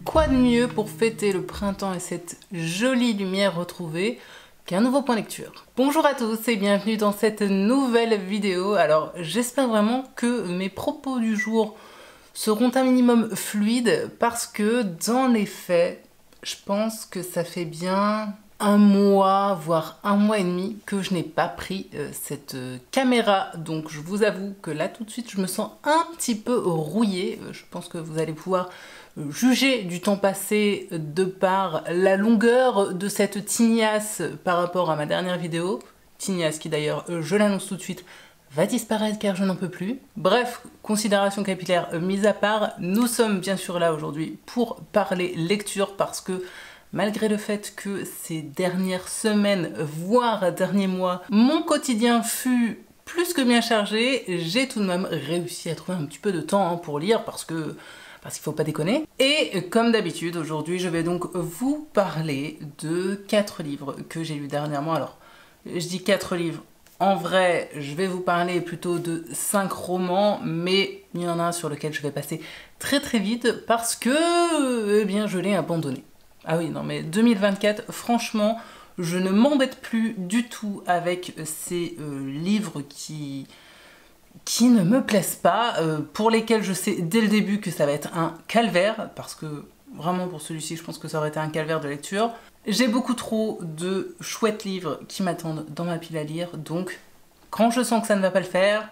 quoi de mieux pour fêter le printemps et cette jolie lumière retrouvée qu'un nouveau point lecture. Bonjour à tous et bienvenue dans cette nouvelle vidéo. Alors j'espère vraiment que mes propos du jour seront un minimum fluides parce que dans les faits, je pense que ça fait bien un mois, voire un mois et demi que je n'ai pas pris cette caméra. Donc je vous avoue que là tout de suite je me sens un petit peu rouillée. Je pense que vous allez pouvoir juger du temps passé de par la longueur de cette tignasse par rapport à ma dernière vidéo. Tignasse qui d'ailleurs, je l'annonce tout de suite, va disparaître car je n'en peux plus. Bref, considération capillaire mise à part, nous sommes bien sûr là aujourd'hui pour parler lecture parce que malgré le fait que ces dernières semaines, voire derniers mois, mon quotidien fut plus que bien chargé, j'ai tout de même réussi à trouver un petit peu de temps pour lire parce qu'il faut pas déconner. Et comme d'habitude, aujourd'hui, je vais donc vous parler de 4 livres que j'ai lus dernièrement. Alors, je dis 4 livres. En vrai, je vais vous parler plutôt de 5 romans, mais il y en a un sur lequel je vais passer très très vite parce que, eh bien, je l'ai abandonné. Ah oui, non mais 2024, franchement, je ne m'embête plus du tout avec ces livres qui ne me plaisent pas, pour lesquels je sais dès le début que ça va être un calvaire, parce que vraiment pour celui-ci, je pense que ça aurait été un calvaire de lecture. J'ai beaucoup trop de chouettes livres qui m'attendent dans ma pile à lire, donc quand je sens que ça ne va pas le faire,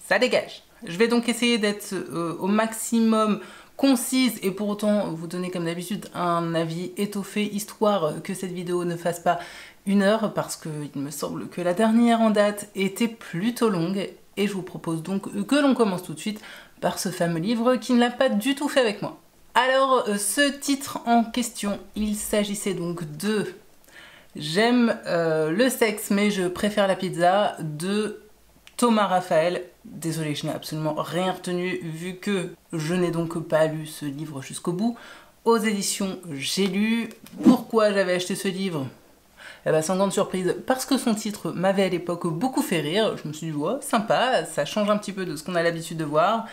ça dégage. Je vais donc essayer d'être au maximum concise et pour autant vous donner comme d'habitude un avis étoffé, histoire que cette vidéo ne fasse pas 1 heure, parce qu'il me semble que la dernière en date était plutôt longue. Et je vous propose donc que l'on commence tout de suite par ce fameux livre qui ne l'a pas du tout fait avec moi. Alors, ce titre en question, il s'agissait donc de J'aime le sexe mais je préfère la pizza de Thomas Raphael. Désolée, je n'ai absolument rien retenu vu que je n'ai donc pas lu ce livre jusqu'au bout. Aux éditions J'ai lu. Pourquoi j'avais acheté ce livre ? Eh ben, sans grande surprise, parce que son titre m'avait à l'époque beaucoup fait rire. Je me suis dit, ouais, sympa, ça change un petit peu de ce qu'on a l'habitude de voir.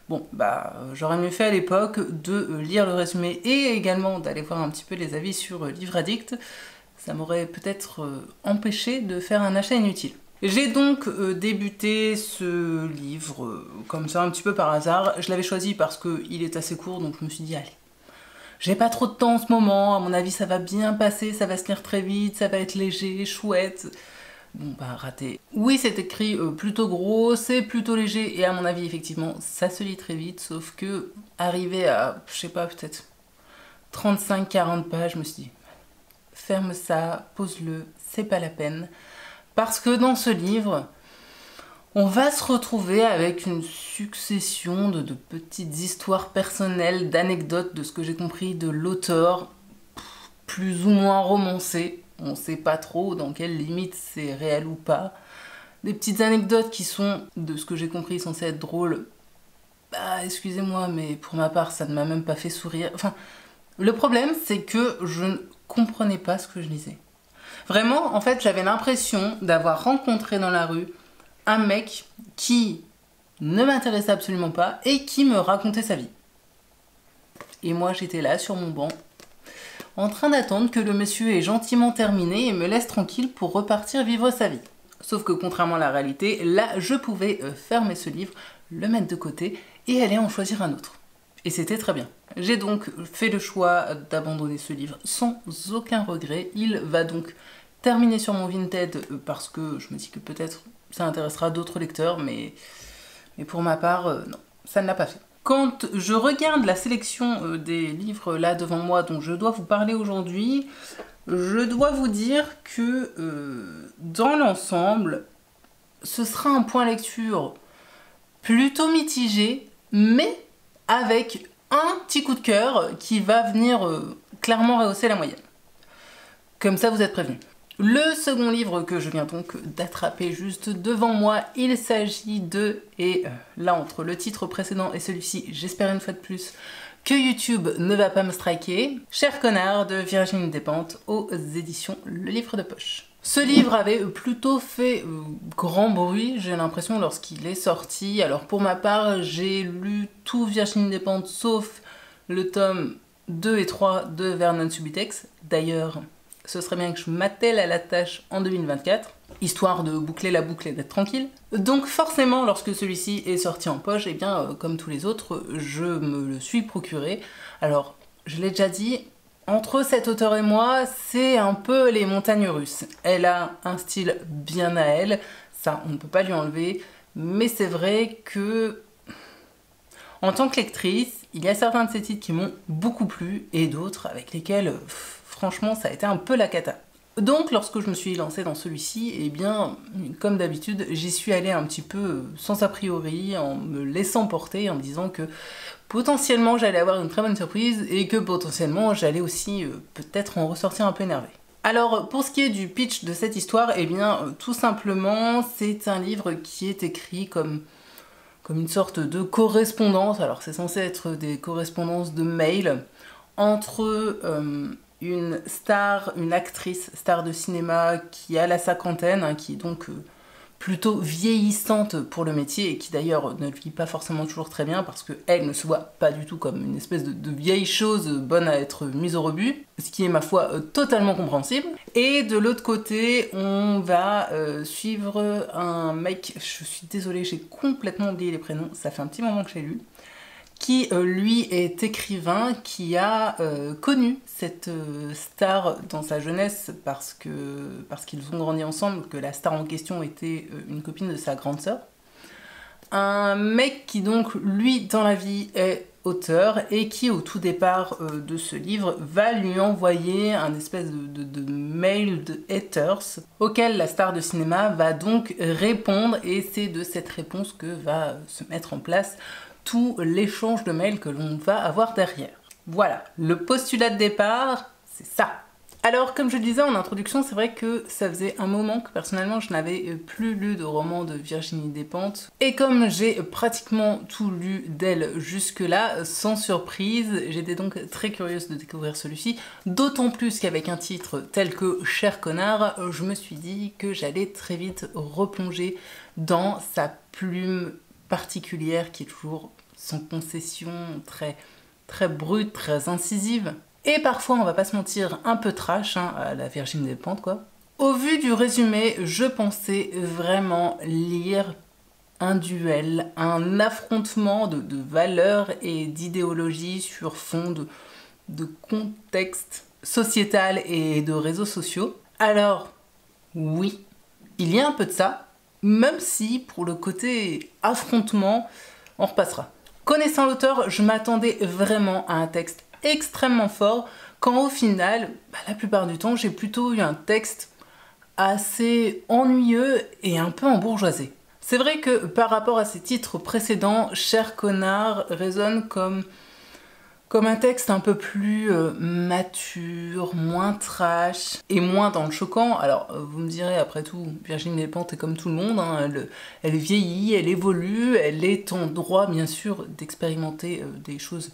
Bon, bah, j'aurais mieux fait à l'époque de lire le résumé et également d'aller voir un petit peu les avis sur Livre Addict. Ça m'aurait peut-être empêché de faire un achat inutile. J'ai donc débuté ce livre comme ça, un petit peu par hasard. Je l'avais choisi parce qu'il est assez court, donc je me suis dit, allez. J'ai pas trop de temps en ce moment, à mon avis ça va bien passer, ça va se lire très vite, ça va être léger, chouette. Bon bah raté. Oui, c'est écrit plutôt gros, c'est plutôt léger et à mon avis effectivement ça se lit très vite, sauf que arrivé à, je sais pas, peut-être 35-40 pages, je me suis dit ferme ça, pose-le, c'est pas la peine. Parce que dans ce livre, on va se retrouver avec une succession de petites histoires personnelles, d'anecdotes, de ce que j'ai compris de l'auteur, plus ou moins romancées. On ne sait pas trop dans quelle limite c'est réel ou pas. Des petites anecdotes qui sont, de ce que j'ai compris, censées être drôles. Bah, excusez-moi, mais pour ma part, ça ne m'a même pas fait sourire. Enfin, le problème, c'est que je ne comprenais pas ce que je lisais. Vraiment, en fait, j'avais l'impression d'avoir rencontré dans la rue un mec qui ne m'intéressait absolument pas et qui me racontait sa vie. Et moi j'étais là sur mon banc en train d'attendre que le monsieur ait gentiment terminé et me laisse tranquille pour repartir vivre sa vie. Sauf que contrairement à la réalité, là je pouvais fermer ce livre, le mettre de côté et aller en choisir un autre. Et c'était très bien. J'ai donc fait le choix d'abandonner ce livre sans aucun regret. Il va donc terminer sur mon Vinted parce que je me dis que peut-être ça intéressera d'autres lecteurs, mais pour ma part, non, ça ne l'a pas fait. Quand je regarde la sélection des livres là devant moi dont je dois vous parler aujourd'hui, je dois vous dire que dans l'ensemble, ce sera un point lecture plutôt mitigé, mais avec un petit coup de cœur qui va venir clairement rehausser la moyenne. Comme ça, vous êtes prévenus. Le second livre que je viens donc d'attraper juste devant moi, il s'agit de, et là entre le titre précédent et celui-ci, j'espère une fois de plus que YouTube ne va pas me striker, Cher connard de Virginie Despentes aux éditions Le Livre de Poche. Ce livre avait plutôt fait grand bruit, j'ai l'impression, lorsqu'il est sorti. Alors pour ma part, j'ai lu tout Virginie Despentes sauf le tome 2 et 3 de Vernon Subutex. D'ailleurs, ce serait bien que je m'attelle à la tâche en 2024, histoire de boucler la boucle et d'être tranquille. Donc forcément, lorsque celui-ci est sorti en poche, et bien comme tous les autres, je me le suis procuré. Alors, je l'ai déjà dit, entre cet auteur et moi, c'est un peu les montagnes russes. Elle a un style bien à elle, ça on ne peut pas lui enlever, mais c'est vrai que en tant que lectrice, il y a certains de ces titres qui m'ont beaucoup plu et d'autres avec lesquels, franchement, ça a été un peu la cata. Donc, lorsque je me suis lancée dans celui-ci, eh bien, comme d'habitude, j'y suis allée un petit peu sans a priori, en me laissant porter, en me disant que potentiellement j'allais avoir une très bonne surprise et que potentiellement j'allais aussi peut-être en ressortir un peu énervée. Alors, pour ce qui est du pitch de cette histoire, eh bien, tout simplement, c'est un livre qui est écrit comme une sorte de correspondance. Alors c'est censé être des correspondances de mails entre une star, une actrice star de cinéma qui a la cinquantaine, hein, qui est donc plutôt vieillissante pour le métier et qui d'ailleurs ne le vit pas forcément toujours très bien parce qu'elle ne se voit pas du tout comme une espèce de vieille chose bonne à être mise au rebut, ce qui est ma foi totalement compréhensible. Et de l'autre côté, on va suivre un mec, je suis désolée, j'ai complètement oublié les prénoms, ça fait un petit moment que j'ai lu, qui lui est écrivain, qui a connu cette star dans sa jeunesse parce qu'ils ont grandi ensemble, que la star en question était une copine de sa grande sœur. Un mec qui donc, lui, dans la vie, est auteur et qui, au tout départ de ce livre, va lui envoyer un espèce de mail de haters auquel la star de cinéma va donc répondre et c'est de cette réponse que va se mettre en place tout l'échange de mails que l'on va avoir derrière. Voilà, le postulat de départ, c'est ça. Alors, comme je le disais en introduction, c'est vrai que ça faisait un moment que personnellement je n'avais plus lu de roman de Virginie Despentes. Et comme j'ai pratiquement tout lu d'elle jusque-là, sans surprise, j'étais donc très curieuse de découvrir celui-ci. D'autant plus qu'avec un titre tel que Cher connard, je me suis dit que j'allais très vite replonger dans sa plume particulière qui est toujours sans concession, très brute, très incisive. Et parfois, on va pas se mentir, un peu trash, hein, à la Virginie Despentes quoi. Au vu du résumé, je pensais vraiment lire un duel, un affrontement de valeurs et d'idéologies sur fond de contexte sociétal et de réseaux sociaux. Alors, oui, il y a un peu de ça, même si pour le côté affrontement, on repassera. Connaissant l'auteur, je m'attendais vraiment à un texte extrêmement fort, quand au final, la plupart du temps, j'ai plutôt eu un texte assez ennuyeux et un peu embourgeoisé. C'est vrai que par rapport à ses titres précédents, Cher connard résonne comme un texte un peu plus mature, moins trash et moins dans le choquant. Alors vous me direz, après tout, Virginie Despentes est comme tout le monde, hein, elle vieillit, elle évolue, elle est en droit bien sûr d'expérimenter des choses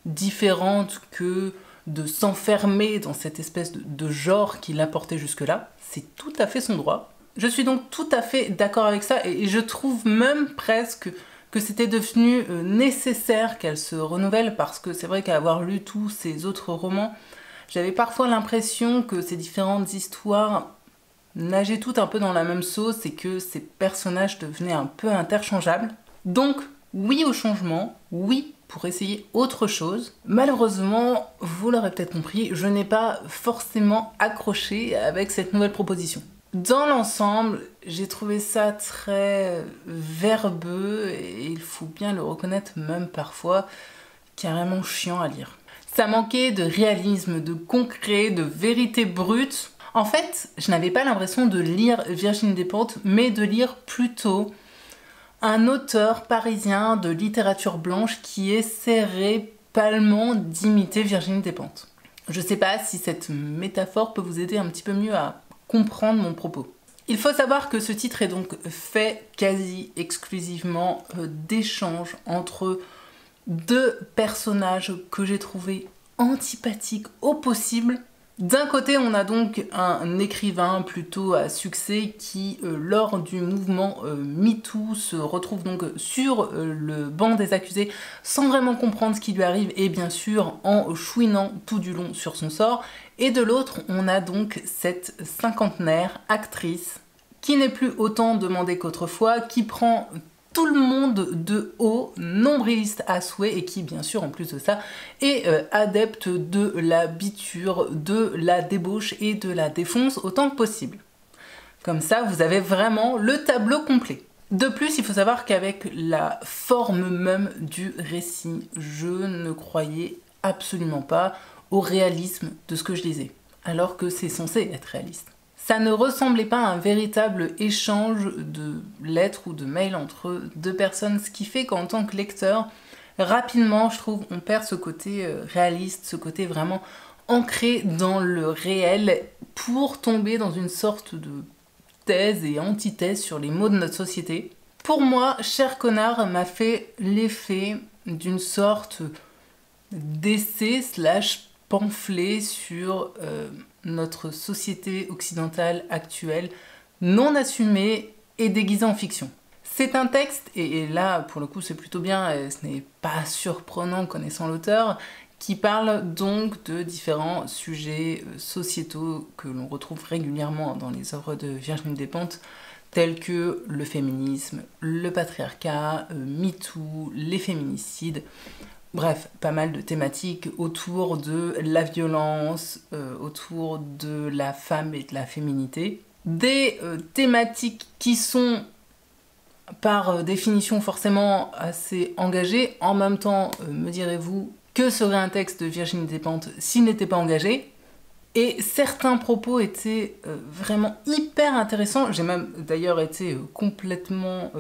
différentes que de s'enfermer dans cette espèce de genre qui l'a porté jusque-là. C'est tout à fait son droit. Je suis donc tout à fait d'accord avec ça et je trouve même presque que c'était devenu nécessaire qu'elle se renouvelle parce que c'est vrai qu'avoir lu tous ses autres romans, j'avais parfois l'impression que ces différentes histoires nageaient toutes un peu dans la même sauce et que ces personnages devenaient un peu interchangeables. Donc, oui au changement, oui pour essayer autre chose. Malheureusement, vous l'aurez peut-être compris, je n'ai pas forcément accroché avec cette nouvelle proposition. Dans l'ensemble, j'ai trouvé ça très verbeux et il faut bien le reconnaître, même parfois carrément chiant à lire. Ça manquait de réalisme, de concret, de vérité brute. En fait, je n'avais pas l'impression de lire Virginie Despentes, mais de lire plutôt un auteur parisien de littérature blanche qui essaierait palement d'imiter Virginie Despentes. Je sais pas si cette métaphore peut vous aider un petit peu mieux à comprendre mon propos. Il faut savoir que ce titre est donc fait quasi exclusivement d'échanges entre deux personnages que j'ai trouvés antipathiques au possible D'un côté, on a donc un écrivain plutôt à succès qui, lors du mouvement MeToo, se retrouve donc sur le banc des accusés sans vraiment comprendre ce qui lui arrive et bien sûr en chouinant tout du long sur son sort. Et de l'autre, on a donc cette cinquantenaire actrice qui n'est plus autant demandée qu'autrefois, qui prend tout le monde de haut, nombriliste à souhait et qui, bien sûr, en plus de ça, est adepte de la biture, de la débauche et de la défonce autant que possible. Comme ça, vous avez vraiment le tableau complet. De plus, il faut savoir qu'avec la forme même du récit, je ne croyais absolument pas au réalisme de ce que je lisais, alors que c'est censé être réaliste. Ça ne ressemblait pas à un véritable échange de lettres ou de mails entre deux personnes, ce qui fait qu'en tant que lecteur, rapidement, je trouve, on perd ce côté réaliste, ce côté vraiment ancré dans le réel pour tomber dans une sorte de thèse et antithèse sur les maux de notre société. Pour moi, Cher Connard m'a fait l'effet d'une sorte d'essai / pamphlet sur notre société occidentale actuelle, non assumée et déguisée en fiction. C'est un texte, et là pour le coup c'est plutôt bien, et ce n'est pas surprenant connaissant l'auteur, qui parle donc de différents sujets sociétaux que l'on retrouve régulièrement dans les œuvres de Virginie Despentes, tels que le féminisme, le patriarcat, MeToo, les féminicides. Bref, pas mal de thématiques autour de la violence, autour de la femme et de la féminité. Des thématiques qui sont par définition forcément assez engagées. En même temps, me direz-vous, que serait un texte de Virginie Despentes s'il n'était pas engagé? Et certains propos étaient vraiment hyper intéressants. J'ai même d'ailleurs été complètement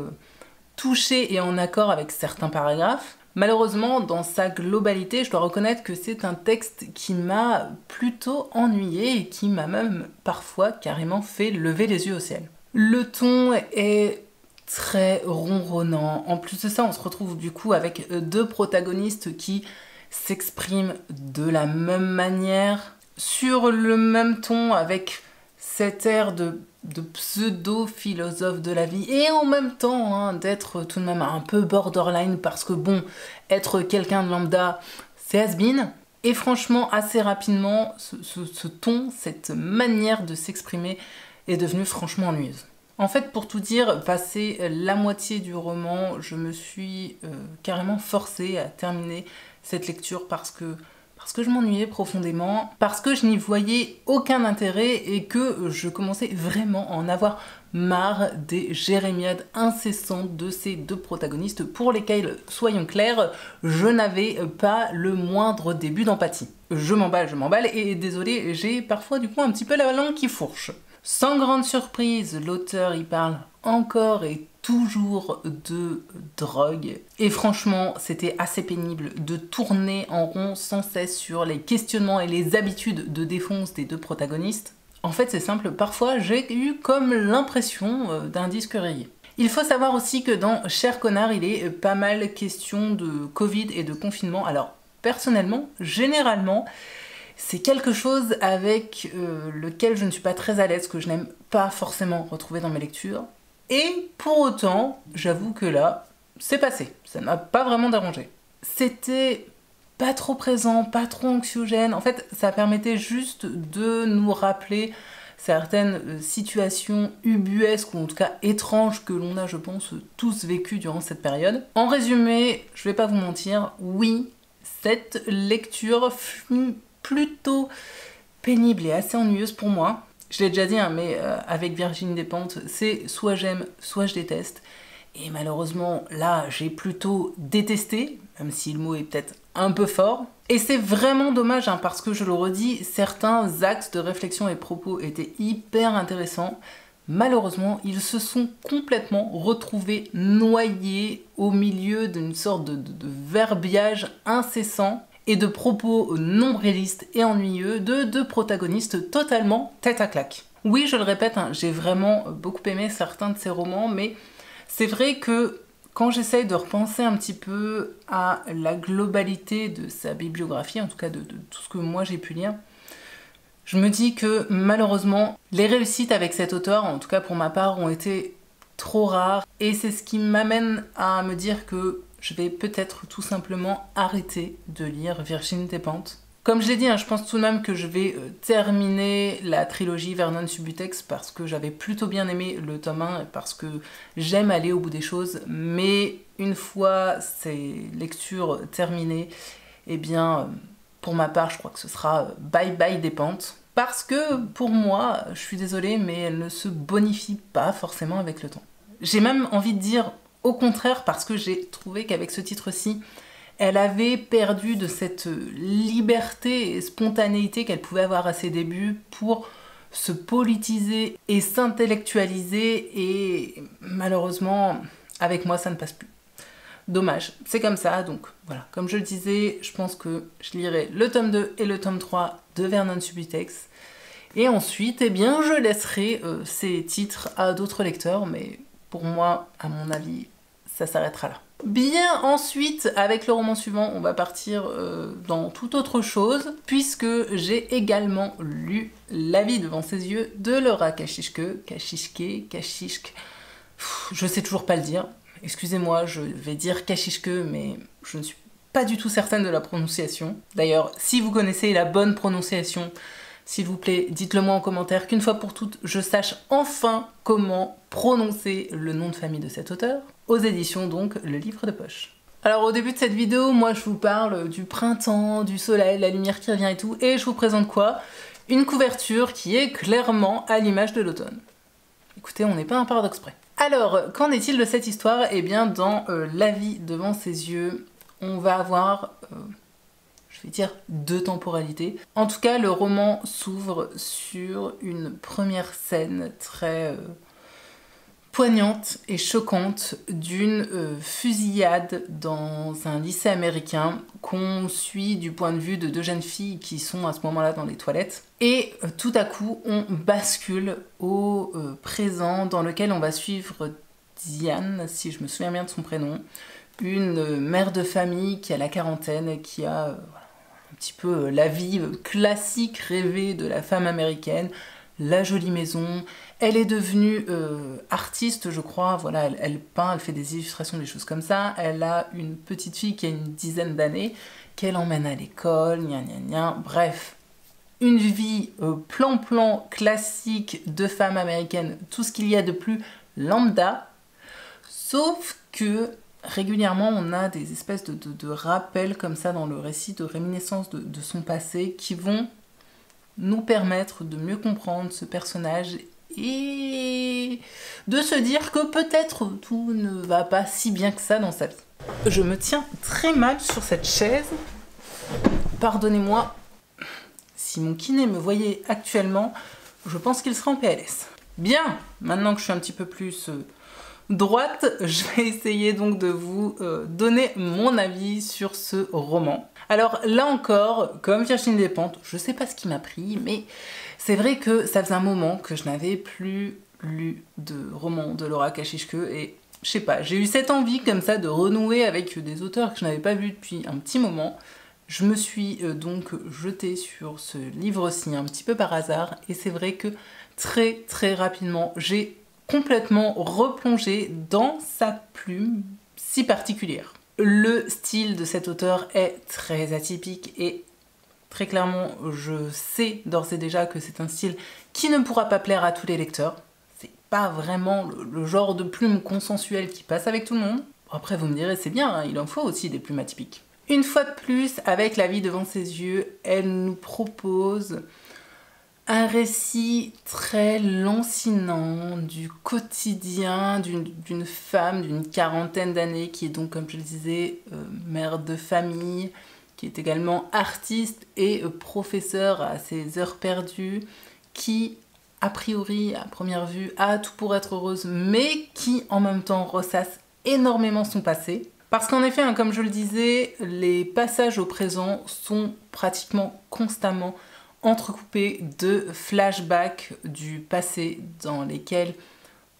touchée et en accord avec certains paragraphes. Malheureusement, dans sa globalité, je dois reconnaître que c'est un texte qui m'a plutôt ennuyée et qui m'a même parfois carrément fait lever les yeux au ciel. Le ton est très ronronnant. En plus de ça, on se retrouve du coup avec deux protagonistes qui s'expriment de la même manière, sur le même ton, avec cet air de pseudo-philosophe de la vie, et en même temps d'être tout de même un peu borderline, parce que bon, être quelqu'un de lambda, c'est has-been. Et franchement, assez rapidement, ce ton, cette manière de s'exprimer est devenue franchement ennuyeuse. En fait, pour tout dire, passé la moitié du roman, je me suis carrément forcée à terminer cette lecture parce que je m'ennuyais profondément, parce que je n'y voyais aucun intérêt et que je commençais vraiment à en avoir marre des jérémiades incessantes de ces deux protagonistes pour lesquels, soyons clairs, je n'avais pas le moindre début d'empathie. Je m'emballe et désolé, j'ai parfois du coup un petit peu la langue qui fourche. Sans grande surprise, l'auteur y parle encore et toujours de drogue. Et franchement, c'était assez pénible de tourner en rond sans cesse sur les questionnements et les habitudes de défonce des deux protagonistes. En fait, c'est simple, parfois j'ai eu comme l'impression d'un disque rayé. Il faut savoir aussi que dans Cher Connard, il est pas mal question de Covid et de confinement. Alors, personnellement, généralement, c'est quelque chose avec lequel je ne suis pas très à l'aise, que je n'aime pas forcément retrouver dans mes lectures. Et pour autant, j'avoue que là, c'est passé. Ça ne m'a pas vraiment dérangé. C'était pas trop présent, pas trop anxiogène. En fait, ça permettait juste de nous rappeler certaines situations ubuesques ou en tout cas étranges que l'on a, je pense, tous vécues durant cette période. En résumé, je vais pas vous mentir, oui, cette lecture fut plutôt pénible et assez ennuyeuse pour moi. Je l'ai déjà dit, mais avec Virginie Despentes, c'est soit j'aime, soit je déteste. Et malheureusement, là, j'ai plutôt détesté, même si le mot est peut-être un peu fort. Et c'est vraiment dommage, parce que je le redis, certains axes de réflexion et propos étaient hyper intéressants. Malheureusement, ils se sont complètement retrouvés noyés au milieu d'une sorte de verbiage incessant et de propos non réalistes et ennuyeux de deux protagonistes totalement tête à claque. Oui, je le répète, j'ai vraiment beaucoup aimé certains de ces romans, mais c'est vrai que quand j'essaye de repenser un petit peu à la globalité de sa bibliographie, en tout cas de tout ce que moi j'ai pu lire, Je me dis que malheureusement, les réussites avec cet auteur, en tout cas pour ma part, ont été trop rares. Et c'est ce qui m'amène à me dire que je vais peut-être tout simplement arrêter de lire Virginie Despentes. Comme je l'ai dit, je pense tout de même que je vais terminer la trilogie Vernon Subutex parce que j'avais plutôt bien aimé le tome 1 et parce que j'aime aller au bout des choses. Mais une fois ces lectures terminées, eh bien, pour ma part, je crois que ce sera bye bye Despentes. Parce que pour moi, je suis désolée, mais elle ne se bonifie pas forcément avec le temps. J'ai même envie de dire au contraire parce que j'ai trouvé qu'avec ce titre-ci, elle avait perdu de cette liberté et spontanéité qu'elle pouvait avoir à ses débuts pour se politiser et s'intellectualiser et malheureusement, avec moi, ça ne passe plus. Dommage, c'est comme ça, donc voilà. Comme je le disais, je pense que je lirai le tome 2 et le tome 3 de Vernon Subutex. Et ensuite, eh bien, je laisserai ces titres à d'autres lecteurs, mais pour moi, à mon avis, ça s'arrêtera là. Bien, ensuite, avec le roman suivant, on va partir dans toute autre chose, puisque j'ai également lu La vie devant ses yeux de Laura Kashishke, je sais toujours pas le dire. Excusez-moi, je vais dire Kashishke, mais je ne suis pas du tout certaine de la prononciation. D'ailleurs, si vous connaissez la bonne prononciation, s'il vous plaît, dites-le moi en commentaire, qu'une fois pour toutes, je sache enfin comment prononcer le nom de famille de cet auteur. Aux éditions, donc, Le Livre de Poche. Alors, au début de cette vidéo, moi, je vous parle du printemps, du soleil, la lumière qui revient et tout, et je vous présente quoi? Une couverture qui est clairement à l'image de l'automne. Écoutez, on n'est pas un paradoxe près. Alors, qu'en est-il de cette histoire? Eh bien, dans La vie devant ses yeux, on va avoir, je vais dire, deux temporalités. En tout cas, le roman s'ouvre sur une première scène très poignante et choquante d'une fusillade dans un lycée américain qu'on suit du point de vue de deux jeunes filles qui sont à ce moment-là dans les toilettes. Et tout à coup, on bascule au présent dans lequel on va suivre Diane, si je me souviens bien de son prénom, une mère de famille qui a la quarantaine, qui a un petit peu la vie classique rêvée de la femme américaine, la jolie maison. Elle est devenue artiste, je crois, voilà, elle peint, elle fait des illustrations, des choses comme ça. Elle a une petite fille qui a une dizaine d'années, qu'elle emmène à l'école, gna gna gna, bref. Une vie plan-plan classique de femme américaine, tout ce qu'il y a de plus lambda, sauf que régulièrement on a des espèces de rappels comme ça dans le récit, de réminiscences de son passé qui vont nous permettre de mieux comprendre ce personnage et de se dire que peut-être tout ne va pas si bien que ça dans sa vie. Je me tiens très mal sur cette chaise, pardonnez-moi, si mon kiné me voyait actuellement, je pense qu'il serait en PLS. Bien, maintenant que je suis un petit peu plus droite, je vais essayer donc de vous donner mon avis sur ce roman. Alors là encore, comme Virginie Despentes, je sais pas ce qui m'a pris, mais c'est vrai que ça faisait un moment que je n'avais plus lu de roman de Laura Kashishke et je sais pas, j'ai eu cette envie comme ça de renouer avec des auteurs que je n'avais pas vus depuis un petit moment. Je me suis donc jetée sur ce livre-ci un petit peu par hasard et c'est vrai que très rapidement, j'ai complètement replongé dans sa plume si particulière. Le style de cet auteur est très atypique et très clairement, je sais d'ores et déjà que c'est un style qui ne pourra pas plaire à tous les lecteurs. C'est pas vraiment le genre de plume consensuelle qui passe avec tout le monde. Après, vous me direz, c'est bien, hein, il en faut aussi des plumes atypiques. Une fois de plus, avec La vie devant ses yeux, elle nous propose un récit très lancinant du quotidien d'une femme d'une quarantaine d'années qui est donc, comme je le disais, mère de famille, qui est également artiste et professeur à ses heures perdues, qui, a priori, à première vue, a tout pour être heureuse, mais qui, en même temps, ressasse énormément son passé. Parce qu'en effet, hein, comme je le disais, les passages au présent sont pratiquement constamment entrecoupés de flashbacks du passé dans lesquels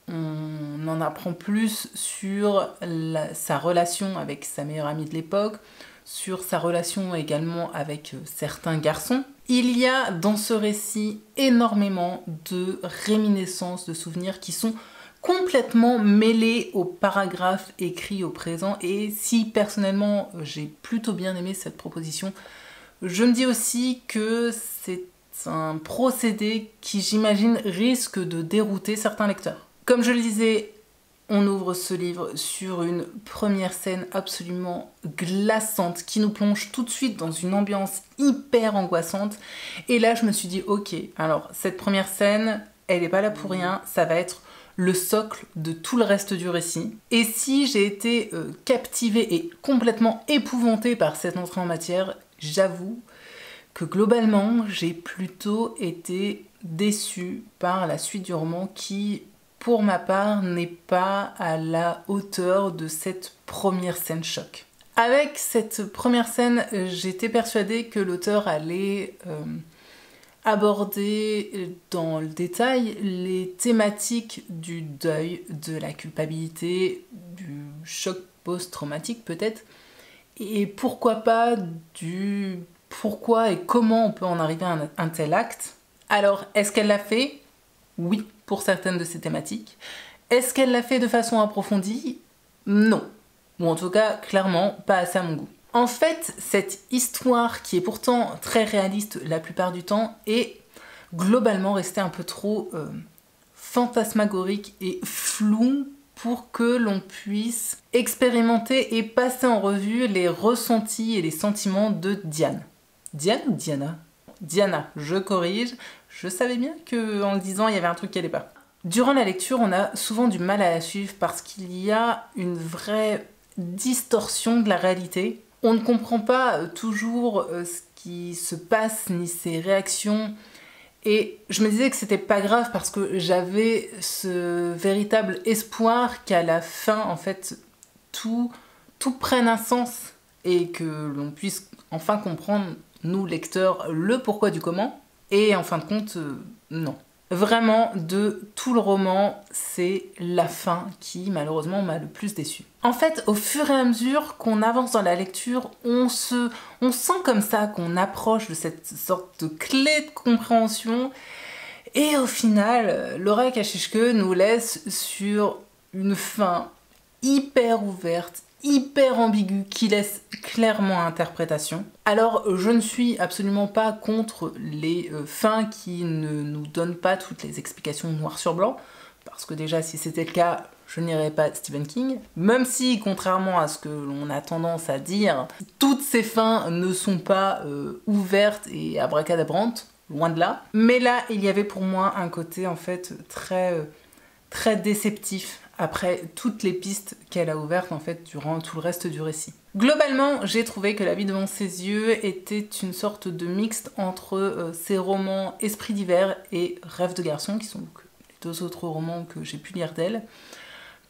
on en apprend plus sur sa relation avec sa meilleure amie de l'époque, sur sa relation également avec certains garçons. Il y a dans ce récit énormément de réminiscences, de souvenirs qui sont complètement mêlés aux paragraphes écrits au présent. Et si personnellement j'ai plutôt bien aimé cette proposition, je me dis aussi que c'est un procédé qui, j'imagine, risque de dérouter certains lecteurs. Comme je le disais, on ouvre ce livre sur une première scène absolument glaçante qui nous plonge tout de suite dans une ambiance hyper angoissante. Et là, je me suis dit, ok, alors cette première scène, elle n'est pas là pour rien, ça va être le socle de tout le reste du récit. Et si j'ai été captivée et complètement épouvantée par cette entrée en matière, j'avoue que globalement, j'ai plutôt été déçue par la suite du roman qui, pour ma part, n'est pas à la hauteur de cette première scène choc. Avec cette première scène, j'étais persuadée que l'auteur allait aborder dans le détail les thématiques du deuil, de la culpabilité, du choc post-traumatique peut-être, et pourquoi pas du pourquoi et comment on peut en arriver à un tel acte. Alors, est-ce qu'elle l'a fait? Oui, pour certaines de ces thématiques. Est-ce qu'elle l'a fait de façon approfondie? Non. Ou en tout cas, clairement, pas assez à mon goût. En fait, cette histoire, qui est pourtant très réaliste la plupart du temps, est globalement restée un peu trop fantasmagorique et floue pour que l'on puisse expérimenter et passer en revue les ressentis et les sentiments de Diane. Diane ou Diana? Diana, je corrige. Je savais bien qu'en le disant, il y avait un truc qui allait pas. Durant la lecture, on a souvent du mal à la suivre parce qu'il y a une vraie distorsion de la réalité. On ne comprend pas toujours ce qui se passe ni ses réactions. Et je me disais que c'était pas grave parce que j'avais ce véritable espoir qu'à la fin, en fait, tout prenne un sens et que l'on puisse enfin comprendre, nous lecteurs, le pourquoi du comment. Et en fin de compte, non. Vraiment, de tout le roman, c'est la fin qui, malheureusement, m'a le plus déçue. En fait, au fur et à mesure qu'on avance dans la lecture, on sent comme ça qu'on approche de cette sorte de clé de compréhension. Et au final, Laura Kashishke nous laisse sur une fin hyper ouverte, hyper ambigu, qui laisse clairement interprétation. Alors, je ne suis absolument pas contre les fins qui ne nous donnent pas toutes les explications noir sur blanc, parce que déjà, si c'était le cas, je n'irais pas Stephen King, même si, contrairement à ce que l'on a tendance à dire, toutes ces fins ne sont pas ouvertes et abracadabrantes, loin de là. Mais là, il y avait pour moi un côté, en fait, très déceptif après toutes les pistes qu'elle a ouvertes en fait durant tout le reste du récit. Globalement, j'ai trouvé que La vie devant ses yeux était une sorte de mixte entre ses romans Esprit d'hiver et Rêve de garçon, qui sont donc les deux autres romans que j'ai pu lire d'elle.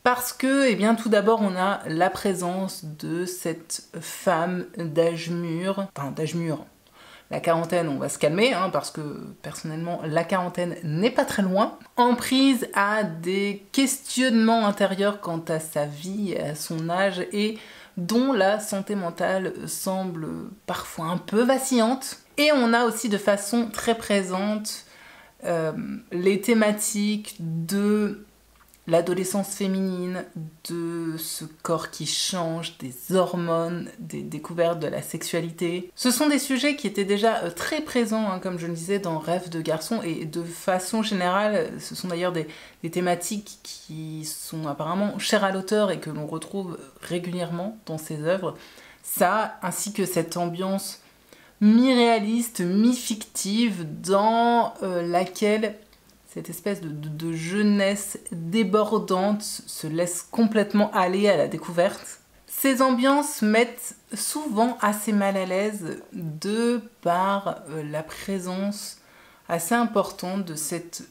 Parce que, eh bien, tout d'abord, on a la présence de cette femme d'âge mûr, la quarantaine, on va se calmer, hein, parce que personnellement, la quarantaine n'est pas très loin. En prise à des questionnements intérieurs quant à sa vie et à son âge, et dont la santé mentale semble parfois un peu vacillante. Et on a aussi de façon très présente les thématiques de l'adolescence féminine, de ce corps qui change, des hormones, des découvertes de la sexualité. Ce sont des sujets qui étaient déjà très présents, hein, comme je le disais, dans Rêve de garçon, et de façon générale, ce sont d'ailleurs des thématiques qui sont apparemment chères à l'auteur et que l'on retrouve régulièrement dans ses œuvres. Ça, ainsi que cette ambiance mi-réaliste, mi-fictive, dans laquelle cette espèce de jeunesse débordante se laisse complètement aller à la découverte. Ces ambiances mettent souvent assez mal à l'aise de par la présence assez importante de cette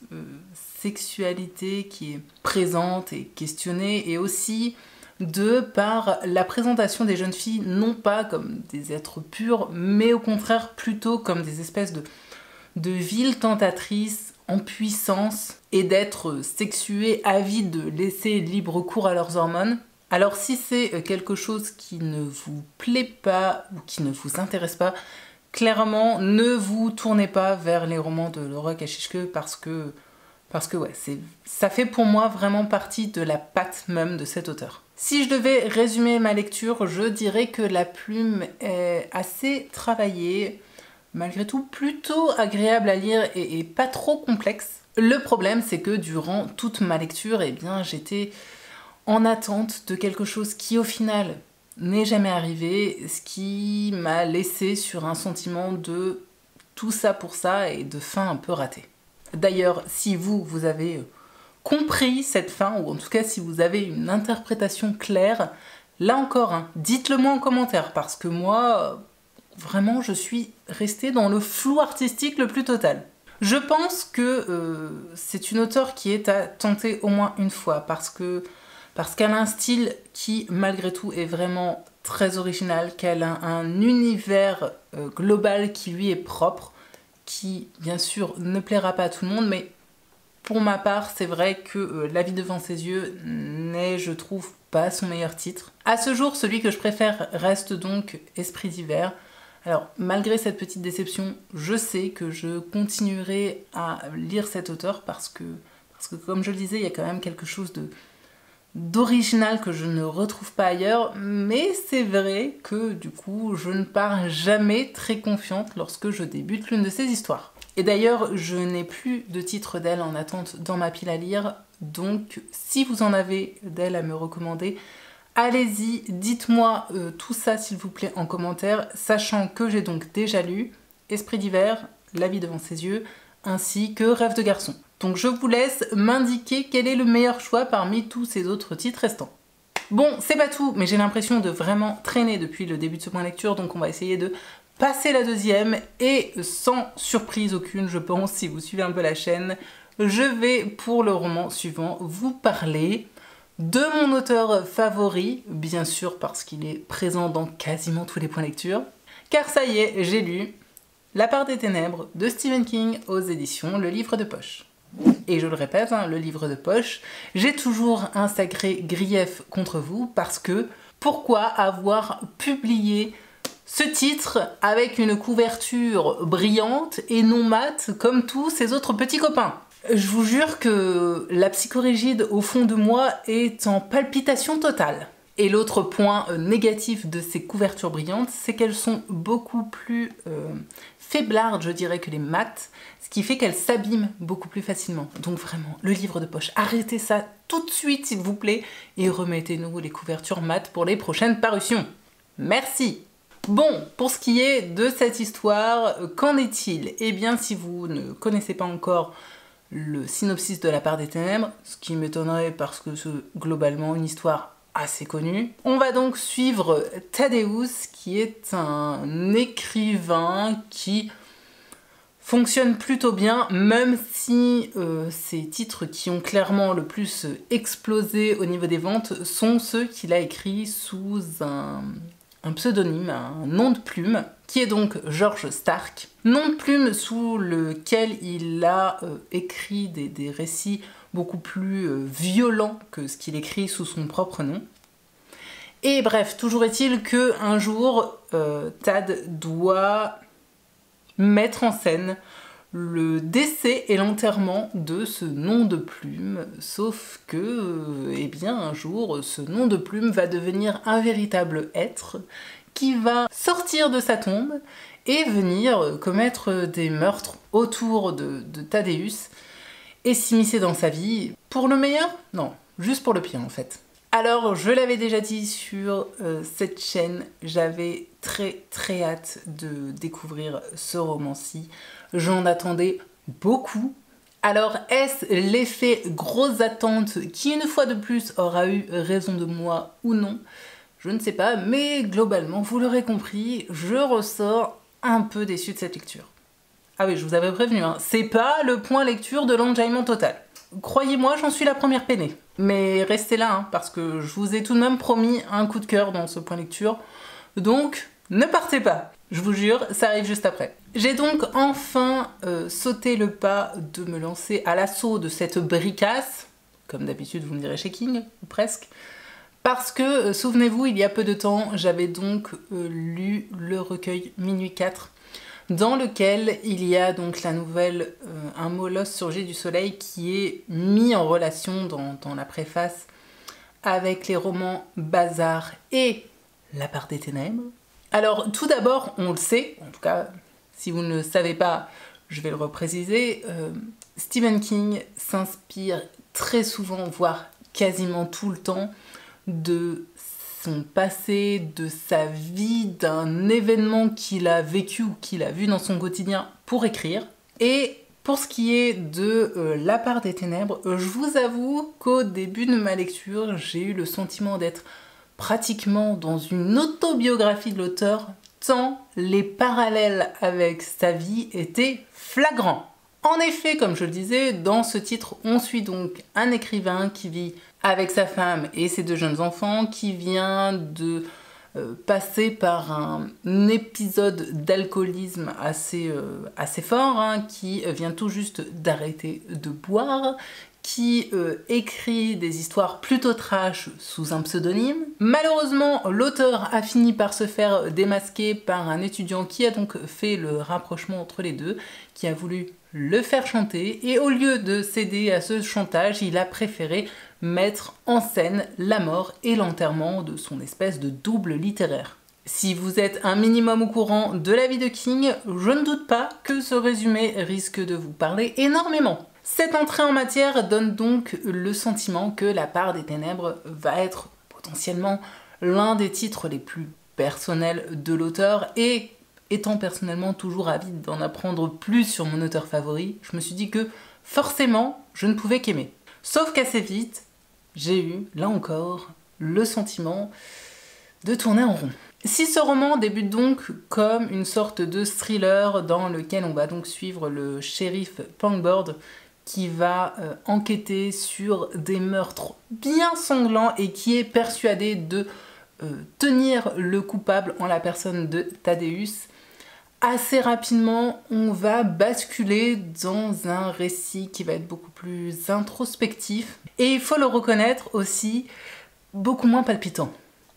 sexualité qui est présente et questionnée, et aussi de par la présentation des jeunes filles non pas comme des êtres purs, mais au contraire plutôt comme des espèces de viles tentatrices en puissance et d'être sexuées, avides de laisser libre cours à leurs hormones. Alors si c'est quelque chose qui ne vous plaît pas ou qui ne vous intéresse pas, clairement ne vous tournez pas vers les romans de Laura Kashishke parce que ouais, ça fait pour moi vraiment partie de la patte même de cet auteur. Si je devais résumer ma lecture, je dirais que la plume est assez travaillée, malgré tout plutôt agréable à lire et pas trop complexe. Le problème, c'est que durant toute ma lecture, eh bien, j'étais en attente de quelque chose qui au final n'est jamais arrivé, ce qui m'a laissé sur un sentiment de tout ça pour ça et de fin un peu ratée. D'ailleurs, si vous avez compris cette fin, ou en tout cas si vous avez une interprétation claire, là encore, hein, dites-le moi en commentaire, parce que moi, vraiment, je suis restée dans le flou artistique le plus total. Je pense que c'est une auteure qui est à tenter au moins une fois, parce qu'elle a un style qui, malgré tout, est vraiment très original, qu'elle a un univers global qui lui est propre, qui, bien sûr, ne plaira pas à tout le monde, mais pour ma part, c'est vrai que La vie devant ses yeux n'est, je trouve, pas son meilleur titre. À ce jour, celui que je préfère reste donc Esprit d'hiver. Alors, malgré cette petite déception, je sais que je continuerai à lire cet auteur parce que comme je le disais, il y a quand même quelque chose d'original que je ne retrouve pas ailleurs, mais c'est vrai que du coup je ne pars jamais très confiante lorsque je débute l'une de ces histoires. Et d'ailleurs je n'ai plus de titre d'elle en attente dans ma pile à lire, donc si vous en avez d'elle à me recommander, allez-y, dites-moi tout ça s'il vous plaît en commentaire, sachant que j'ai donc déjà lu Esprit d'hiver, La vie devant ses yeux, ainsi que Rêve de garçon. Donc je vous laisse m'indiquer quel est le meilleur choix parmi tous ces autres titres restants. Bon, c'est pas tout, mais j'ai l'impression de vraiment traîner depuis le début de ce point lecture, donc on va essayer de passer la deuxième, et sans surprise aucune, je pense, si vous suivez un peu la chaîne, je vais, pour le roman suivant, vous parler de mon auteur favori, bien sûr parce qu'il est présent dans quasiment tous les points lecture, car ça y est, j'ai lu La part des ténèbres de Stephen King aux éditions Le Livre de Poche. Et je le répète, hein, le livre de poche, j'ai toujours un sacré grief contre vous parce que pourquoi avoir publié ce titre avec une couverture brillante et non mate comme tous ses autres petits copains? Je vous jure que la psychorigide au fond de moi est en palpitation totale. Et l'autre point négatif de ces couvertures brillantes, c'est qu'elles sont beaucoup plus faiblardes, je dirais, que les mates, ce qui fait qu'elles s'abîment beaucoup plus facilement. Donc vraiment, le livre de poche, arrêtez ça tout de suite s'il vous plaît, et remettez-nous les couvertures mates pour les prochaines parutions. Merci! Bon, pour ce qui est de cette histoire, qu'en est-il? Eh bien, si vous ne connaissez pas encore le synopsis de La part des ténèbres, ce qui m'étonnerait parce que c'est globalement une histoire assez connu. On va donc suivre Thaddeus, qui est un écrivain qui fonctionne plutôt bien, même si ces titres qui ont clairement le plus explosé au niveau des ventes sont ceux qu'il a écrits sous un pseudonyme, un nom de plume, qui est donc George Stark. Nom de plume sous lequel il a écrit des récits beaucoup plus violent que ce qu'il écrit sous son propre nom. Et bref, toujours est-il qu'un jour, Tad doit mettre en scène le décès et l'enterrement de ce nom de plume, sauf que, eh bien, un jour, ce nom de plume va devenir un véritable être qui va sortir de sa tombe et venir commettre des meurtres autour de Thaddeus et s'immiscer dans sa vie. Pour le meilleur? Non, juste pour le pire en fait. Alors, je l'avais déjà dit sur cette chaîne, j'avais très hâte de découvrir ce roman-ci. J'en attendais beaucoup. Alors, est-ce l'effet grosse attente qui, une fois de plus, aura eu raison de moi ou non? Je ne sais pas, mais globalement, vous l'aurez compris, je ressors un peu déçue de cette lecture. Ah oui, je vous avais prévenu, hein, c'est pas le point lecture de l'enjaillement total. Croyez-moi, j'en suis la première peinée. Mais restez là, hein, parce que je vous ai tout de même promis un coup de cœur dans ce point lecture. Donc, ne partez pas. Je vous jure, ça arrive juste après. J'ai donc enfin sauté le pas de me lancer à l'assaut de cette bricasse, comme d'habitude vous me direz chez King, ou presque, Parce que, souvenez-vous, il y a peu de temps, j'avais donc lu le recueil Minuit 4, dans lequel il y a donc la nouvelle Un molosse surgit du soleil qui est mis en relation dans la préface avec les romans Bazar et La part des ténèbres. Alors tout d'abord, on le sait, en tout cas si vous ne le savez pas, je vais le repréciser, Stephen King s'inspire très souvent, voire quasiment tout le temps, de son passé, de sa vie, d'un événement qu'il a vécu ou qu'il a vu dans son quotidien pour écrire. Et pour ce qui est de La part des ténèbres, je vous avoue qu'au début de ma lecture, j'ai eu le sentiment d'être pratiquement dans une autobiographie de l'auteur, tant les parallèles avec sa vie étaient flagrants. En effet, comme je le disais, dans ce titre, on suit donc un écrivain qui vit avec sa femme et ses 2 jeunes enfants, qui vient de passer par un épisode d'alcoolisme assez fort, hein, qui vient tout juste d'arrêter de boire, qui écrit des histoires plutôt trash sous un pseudonyme. Malheureusement, l'auteur a fini par se faire démasquer par un étudiant qui a donc fait le rapprochement entre les deux, qui a voulu le faire chanter, et au lieu de céder à ce chantage, il a préféré mettre en scène la mort et l'enterrement de son espèce de double littéraire. Si vous êtes un minimum au courant de la vie de King, je ne doute pas que ce résumé risque de vous parler énormément. Cette entrée en matière donne donc le sentiment que La part des ténèbres va être potentiellement l'un des titres les plus personnels de l'auteur, et étant personnellement toujours avide d'en apprendre plus sur mon auteur favori, je me suis dit que forcément je ne pouvais qu'aimer. Sauf qu'assez vite, j'ai eu, là encore, le sentiment de tourner en rond. Si ce roman débute donc comme une sorte de thriller dans lequel on va donc suivre le shérif Pangborn qui va enquêter sur des meurtres bien sanglants et qui est persuadé de tenir le coupable en la personne de Thaddeus, assez rapidement on va basculer dans un récit qui va être beaucoup plus introspectif et, il faut le reconnaître aussi, beaucoup moins palpitant.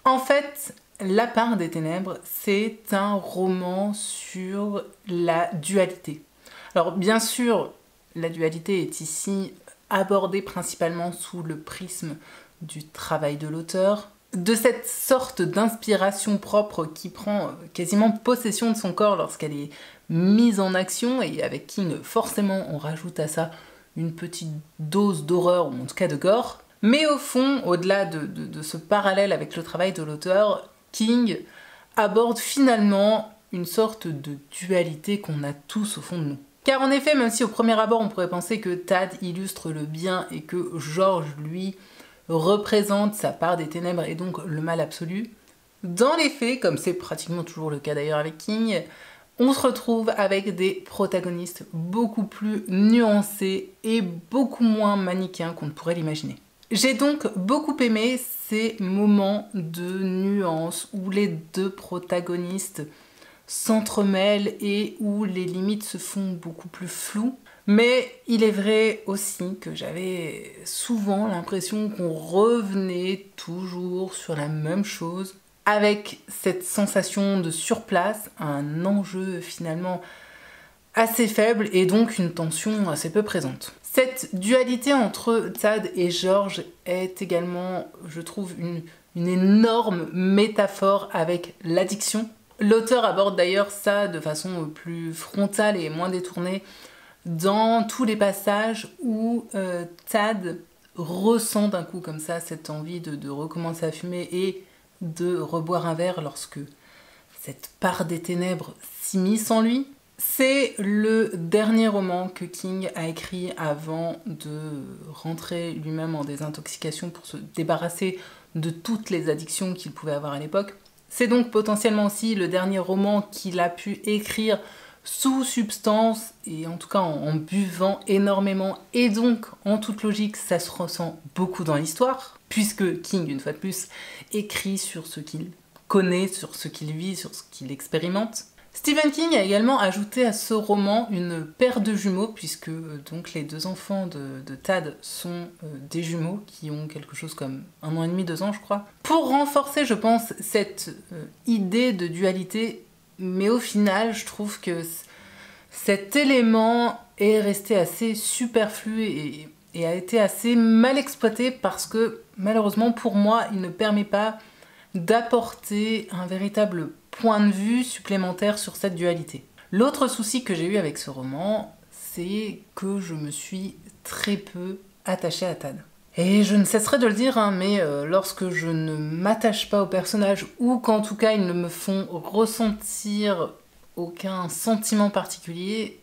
En fait, La part des ténèbres, c'est un roman sur la dualité. Alors bien sûr, la dualité est ici abordée principalement sous le prisme du travail de l'auteur, de cette sorte d'inspiration propre qui prend quasiment possession de son corps lorsqu'elle est mise en action, et avec King, forcément, on rajoute à ça une petite dose d'horreur, ou en tout cas de gore. Mais au fond, au-delà de ce parallèle avec le travail de l'auteur, King aborde finalement une sorte de dualité qu'on a tous au fond de nous. Car en effet, même si au premier abord on pourrait penser que Thad illustre le bien et que George, lui, représente sa part des ténèbres et donc le mal absolu, dans les faits, comme c'est pratiquement toujours le cas d'ailleurs avec King, on se retrouve avec des protagonistes beaucoup plus nuancés et beaucoup moins manichéens qu'on ne pourrait l'imaginer. J'ai donc beaucoup aimé ces moments de nuance où les 2 protagonistes s'entremêlent et où les limites se font beaucoup plus floues. Mais il est vrai aussi que j'avais souvent l'impression qu'on revenait toujours sur la même chose, avec cette sensation de surplace, un enjeu finalement assez faible et donc une tension assez peu présente. Cette dualité entre Thad et George est également, je trouve, une énorme métaphore avec l'addiction. L'auteur aborde d'ailleurs ça de façon plus frontale et moins détournée dans tous les passages où Thad ressent d'un coup comme ça cette envie de recommencer à fumer et de reboire un verre lorsque cette part des ténèbres s'immisce en lui. C'est le dernier roman que King a écrit avant de rentrer lui-même en désintoxication pour se débarrasser de toutes les addictions qu'il pouvait avoir à l'époque. C'est donc potentiellement aussi le dernier roman qu'il a pu écrire sous substance et en tout cas en buvant énormément, et donc en toute logique ça se ressent beaucoup dans l'histoire puisque King, une fois de plus, écrit sur ce qu'il connaît, sur ce qu'il vit, sur ce qu'il expérimente. Stephen King a également ajouté à ce roman une paire de jumeaux, puisque donc les deux enfants de Tad sont des jumeaux qui ont quelque chose comme 1 an et demi, 2 ans je crois, pour renforcer je pense cette idée de dualité, mais au final je trouve que cet élément est resté assez superflu et a été assez mal exploité parce que malheureusement pour moi il ne permet pas d'apporter un véritable point de vue supplémentaire sur cette dualité. L'autre souci que j'ai eu avec ce roman, c'est que je me suis très peu attachée à Tad. Et je ne cesserai de le dire, hein, mais lorsque je ne m'attache pas aux personnages ou qu'en tout cas ils ne me font ressentir aucun sentiment particulier,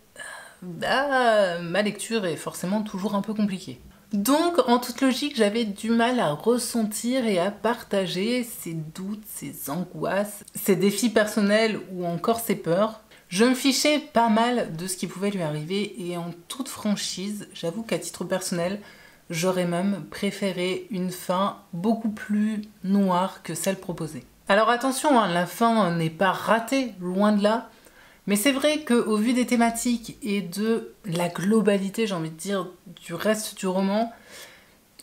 bah, ma lecture est forcément toujours un peu compliquée. Donc, en toute logique, j'avais du mal à ressentir et à partager ces doutes, ces angoisses, ces défis personnels ou encore ces peurs. Je me fichais pas mal de ce qui pouvait lui arriver et en toute franchise, j'avoue qu'à titre personnel, j'aurais même préféré une fin beaucoup plus noire que celle proposée. Alors attention, hein, la fin n'est pas ratée, loin de là. Mais c'est vrai qu'au vu des thématiques et de la globalité, j'ai envie de dire, du reste du roman,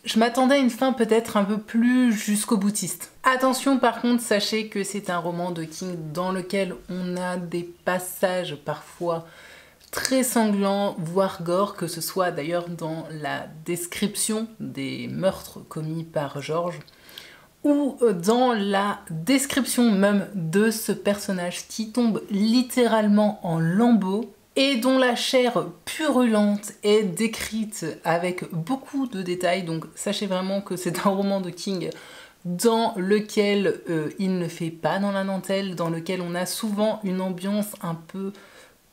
je m'attendais à une fin peut-être un peu plus jusqu'au boutiste. Attention par contre, sachez que c'est un roman de King dans lequel on a des passages parfois très sanglants, voire gore, que ce soit d'ailleurs dans la description des meurtres commis par George, ou dans la description même de ce personnage qui tombe littéralement en lambeaux et dont la chair purulente est décrite avec beaucoup de détails. Donc sachez vraiment que c'est un roman de King dans lequel il ne fait pas dans la dentelle, dans lequel on a souvent une ambiance un peu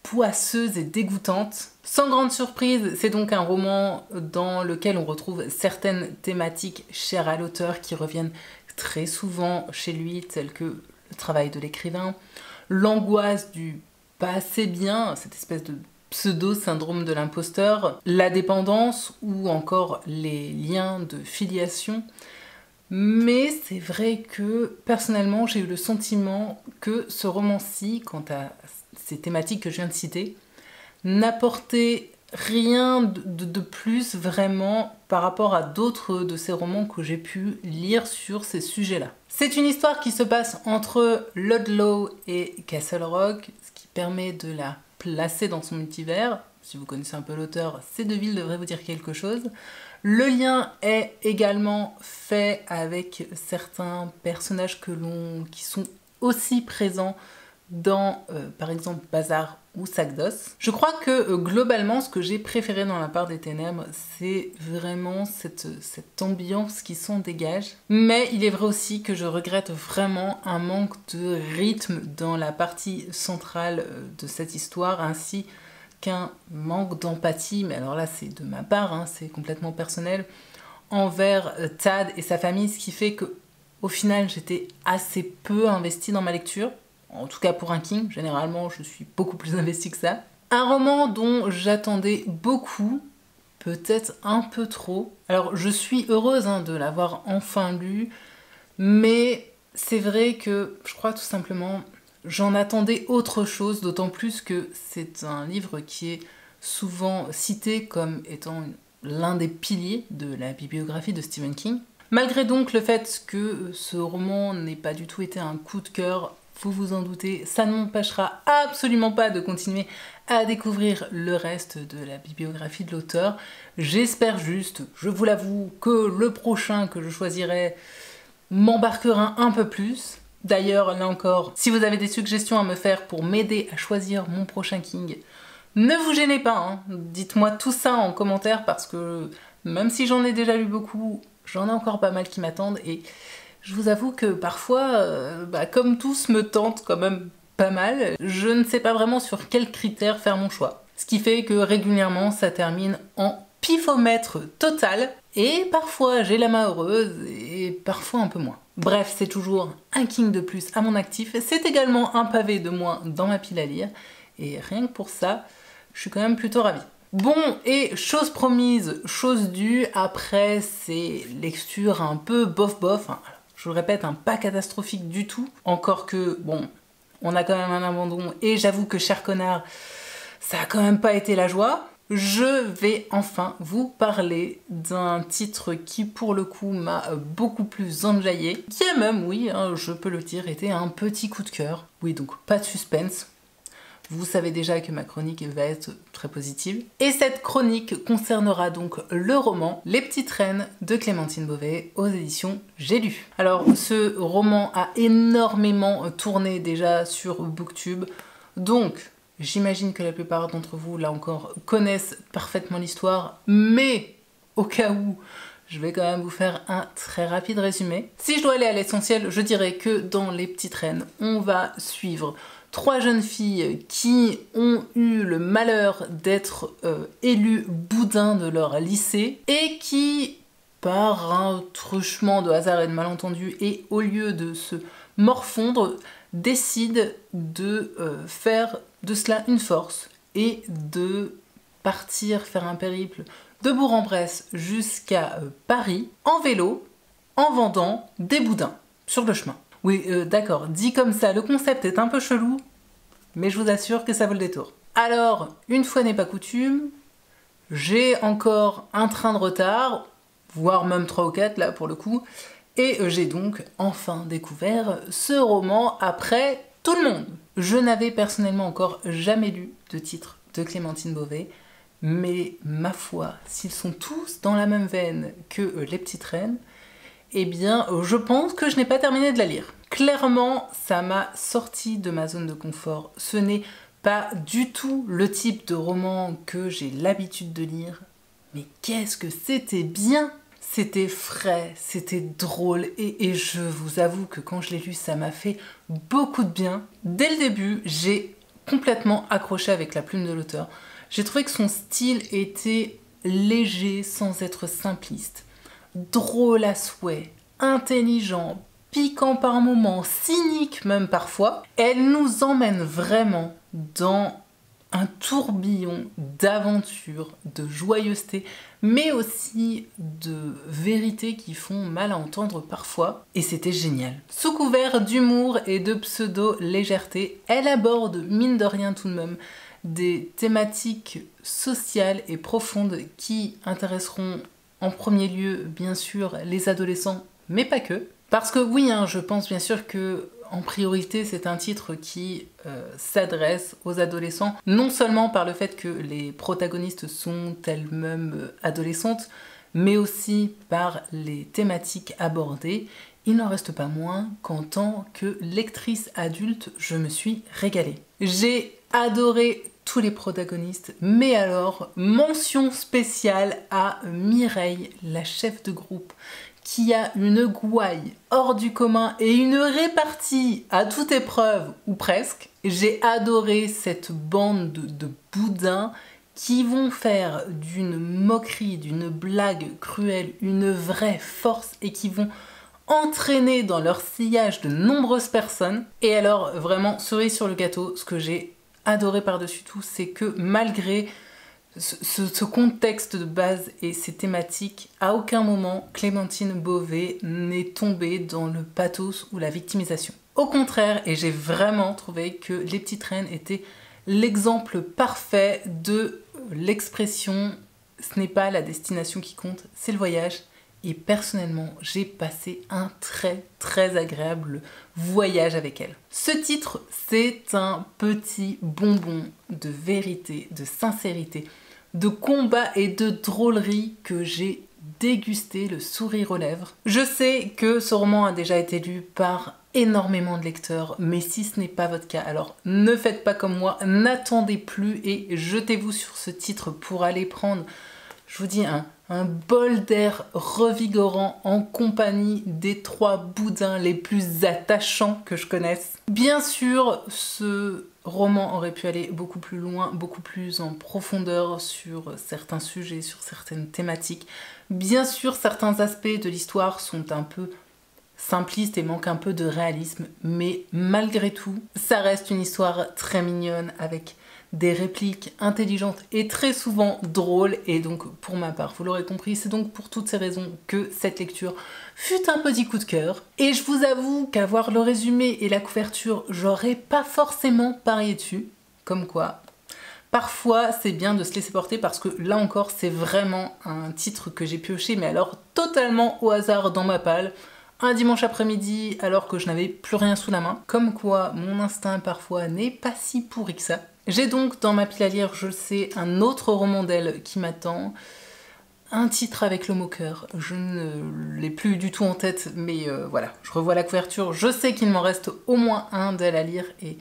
poisseuse et dégoûtante. Sans grande surprise, c'est donc un roman dans lequel on retrouve certaines thématiques chères à l'auteur qui reviennent très souvent chez lui, telles que le travail de l'écrivain, l'angoisse du pas assez bien, cette espèce de pseudo-syndrome de l'imposteur, la dépendance ou encore les liens de filiation. Mais c'est vrai que personnellement j'ai eu le sentiment que ce roman-ci, quant à ces thématiques que je viens de citer, n'apportait rien de plus vraiment par rapport à d'autres de ces romans que j'ai pu lire sur ces sujets-là. C'est une histoire qui se passe entre Ludlow et Castle Rock, ce qui permet de la placer dans son multivers. Si vous connaissez un peu l'auteur, ces deux villes devraient vous dire quelque chose. Le lien est également fait avec certains personnages qui sont aussi présents dans, par exemple, Bazar ou Sac d'os. Je crois que globalement, ce que j'ai préféré dans La part des ténèbres, c'est vraiment cette ambiance qui s'en dégage. Mais il est vrai aussi que je regrette vraiment un manque de rythme dans la partie centrale de cette histoire, ainsi qu'un manque d'empathie, mais alors là c'est de ma part, hein, c'est complètement personnel, envers Tad et sa famille, ce qui fait que au final j'étais assez peu investie dans ma lecture. En tout cas pour un King, généralement je suis beaucoup plus investie que ça. Un roman dont j'attendais beaucoup, peut-être un peu trop. Alors je suis heureuse de l'avoir enfin lu, mais c'est vrai que je crois tout simplement j'en attendais autre chose, d'autant plus que c'est un livre qui est souvent cité comme étant l'un des piliers de la bibliographie de Stephen King. Malgré donc le fait que ce roman n'ait pas du tout été un coup de cœur, vous vous en doutez, ça ne m'empêchera absolument pas de continuer à découvrir le reste de la bibliographie de l'auteur. J'espère juste, je vous l'avoue, que le prochain que je choisirai m'embarquera un peu plus. D'ailleurs, là encore, si vous avez des suggestions à me faire pour m'aider à choisir mon prochain King, ne vous gênez pas, dites-moi tout ça en commentaire parce que même si j'en ai déjà lu beaucoup, j'en ai encore pas mal qui m'attendent et je vous avoue que parfois, comme tous me tente quand même pas mal, je ne sais pas vraiment sur quels critères faire mon choix. Ce qui fait que régulièrement ça termine en pifomètre total et parfois j'ai la main heureuse et parfois un peu moins. Bref, c'est toujours un King de plus à mon actif, c'est également un pavé de moins dans ma pile à lire et rien que pour ça, je suis quand même plutôt ravie. Bon, et chose promise, chose due, après ces lectures un peu bof-bof, je vous le répète, pas catastrophique du tout, encore que, bon, on a quand même un abandon, et j'avoue que Cher Connard, ça a quand même pas été la joie. Je vais enfin vous parler d'un titre qui pour le coup m'a beaucoup plus enjaillé, qui a même, oui, hein, je peux le dire, été un petit coup de cœur. Oui, donc pas de suspense. Vous savez déjà que ma chronique va être très positive. Et cette chronique concernera donc le roman Les Petites Reines de Clémentine Beauvais aux éditions J'ai lu. Alors ce roman a énormément tourné déjà sur Booktube, donc j'imagine que la plupart d'entre vous, là encore, connaissent parfaitement l'histoire, mais au cas où, je vais quand même vous faire un très rapide résumé. Si je dois aller à l'essentiel, je dirais que dans Les Petites Reines, on va suivre 3 jeunes filles qui ont eu le malheur d'être élues boudins de leur lycée et qui, par un truchement de hasard et de malentendu, et au lieu de se morfondre, décident de faire de cela une force et de partir faire un périple de Bourg-en-Bresse jusqu'à Paris en vélo en vendant des boudins sur le chemin. Oui, d'accord, dit comme ça, le concept est un peu chelou, mais je vous assure que ça vaut le détour. Alors, une fois n'est pas coutume, j'ai encore un train de retard, voire même 3 ou 4 là pour le coup, et j'ai donc enfin découvert ce roman après tout le monde. Je n'avais personnellement encore jamais lu de titre de Clémentine Beauvais, mais ma foi, s'ils sont tous dans la même veine que Les Petites Reines, eh bien, je pense que je n'ai pas terminé de la lire. Clairement, ça m'a sorti de ma zone de confort. Ce n'est pas du tout le type de roman que j'ai l'habitude de lire. Mais qu'est-ce que c'était bien! C'était frais, c'était drôle, et je vous avoue que quand je l'ai lu, ça m'a fait beaucoup de bien. Dès le début, j'ai complètement accroché avec la plume de l'auteur. J'ai trouvé que son style était léger sans être simpliste. Drôle à souhait, intelligent, piquant par moments, cynique même parfois. Elle nous emmène vraiment dans un tourbillon d'aventure, de joyeuseté, mais aussi de vérités qui font mal à entendre parfois, et c'était génial. Sous couvert d'humour et de pseudo-légèreté, elle aborde, mine de rien tout de même, des thématiques sociales et profondes qui intéresseront en premier lieu, bien sûr, les adolescents, mais pas que. Parce que oui, hein, je pense bien sûr que en priorité, c'est un titre qui s'adresse aux adolescents, non seulement par le fait que les protagonistes sont elles-mêmes adolescentes, mais aussi par les thématiques abordées. Il n'en reste pas moins qu'en tant que lectrice adulte, je me suis régalée. J'ai adoré tous les protagonistes, mais alors, mention spéciale à Mireille, la chef de groupe, qui a une gouaille hors du commun et une répartie à toute épreuve, ou presque. J'ai adoré cette bande de boudins qui vont faire d'une moquerie, d'une blague cruelle, une vraie force et qui vont entraîner dans leur sillage de nombreuses personnes. Et alors, vraiment, cerise sur le gâteau, ce que j'ai adoré par-dessus tout, c'est que malgré ce contexte de base et ces thématiques, à aucun moment Clémentine Beauvais n'est tombée dans le pathos ou la victimisation. Au contraire, et j'ai vraiment trouvé que Les Petites Reines étaient l'exemple parfait de l'expression « ce n'est pas la destination qui compte, c'est le voyage ». Et personnellement, j'ai passé un très agréable voyage avec elle. Ce titre, c'est un petit bonbon de vérité, de sincérité, de combat et de drôlerie que j'ai dégusté le sourire aux lèvres. Je sais que ce roman a déjà été lu par énormément de lecteurs, mais si ce n'est pas votre cas, alors ne faites pas comme moi, n'attendez plus et jetez-vous sur ce titre pour aller prendre, je vous dis, un bol d'air revigorant en compagnie des 3 boudins les plus attachants que je connaisse. Bien sûr, ce roman aurait pu aller beaucoup plus loin, beaucoup plus en profondeur sur certains sujets, sur certaines thématiques. Bien sûr, certains aspects de l'histoire sont un peu simplistes et manquent un peu de réalisme, mais malgré tout, ça reste une histoire très mignonne avec des répliques intelligentes et très souvent drôles. Et donc pour ma part, vous l'aurez compris, c'est donc pour toutes ces raisons que cette lecture fut un petit coup de cœur. Et je vous avoue qu'avoir le résumé et la couverture, j'aurais pas forcément parié dessus. Comme quoi, parfois c'est bien de se laisser porter parce que là encore c'est vraiment un titre que j'ai pioché, mais alors totalement au hasard dans ma palle. Un dimanche après-midi alors que je n'avais plus rien sous la main. Comme quoi mon instinct parfois n'est pas si pourri que ça. J'ai donc dans ma pile à lire, je le sais, un autre roman d'elle qui m'attend. Un titre avec le mot cœur, je ne l'ai plus du tout en tête, mais voilà, je revois la couverture, je sais qu'il m'en reste au moins un d'elle à lire et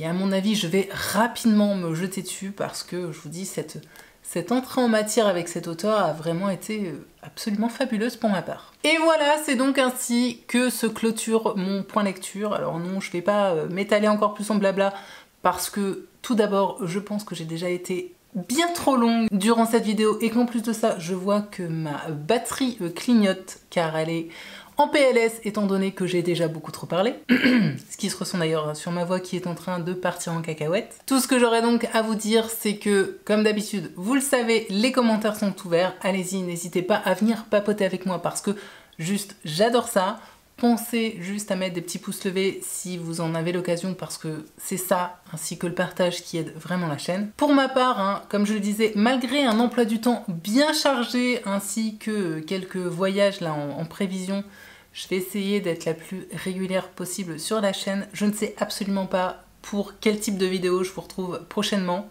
à mon avis je vais rapidement me jeter dessus parce que je vous dis, cette entrée en matière avec cet auteur a vraiment été absolument fabuleuse pour ma part. Et voilà, c'est donc ainsi que se clôture mon point lecture. Alors non, je vais pas m'étaler encore plus en blabla parce que tout d'abord, je pense que j'ai déjà été bien trop longue durant cette vidéo et qu'en plus de ça, je vois que ma batterie clignote car elle est en PLS étant donné que j'ai déjà beaucoup trop parlé, ce qui se ressent d'ailleurs sur ma voix qui est en train de partir en cacahuète. Tout ce que j'aurais donc à vous dire, c'est que, comme d'habitude, vous le savez, les commentaires sont ouverts, allez-y, n'hésitez pas à venir papoter avec moi parce que juste, j'adore ça. Pensez juste à mettre des petits pouces levés si vous en avez l'occasion parce que c'est ça, ainsi que le partage qui aide vraiment la chaîne. Pour ma part, hein, comme je le disais, malgré un emploi du temps bien chargé ainsi que quelques voyages là en prévision, je vais essayer d'être la plus régulière possible sur la chaîne. Je ne sais absolument pas pour quel type de vidéo je vous retrouve prochainement.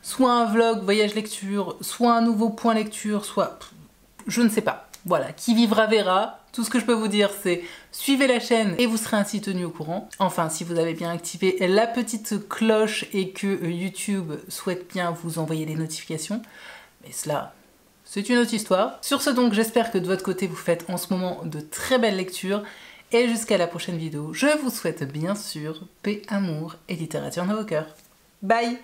Soit un vlog voyage lecture, soit un nouveau point lecture, soit... je ne sais pas. Voilà, qui vivra verra. Tout ce que je peux vous dire, c'est suivez la chaîne et vous serez ainsi tenu au courant. Enfin, si vous avez bien activé la petite cloche et que YouTube souhaite bien vous envoyer les notifications. Mais cela, c'est une autre histoire. Sur ce donc, j'espère que de votre côté, vous faites en ce moment de très belles lectures. Et jusqu'à la prochaine vidéo, je vous souhaite bien sûr paix, amour et littérature dans vos cœurs. Bye!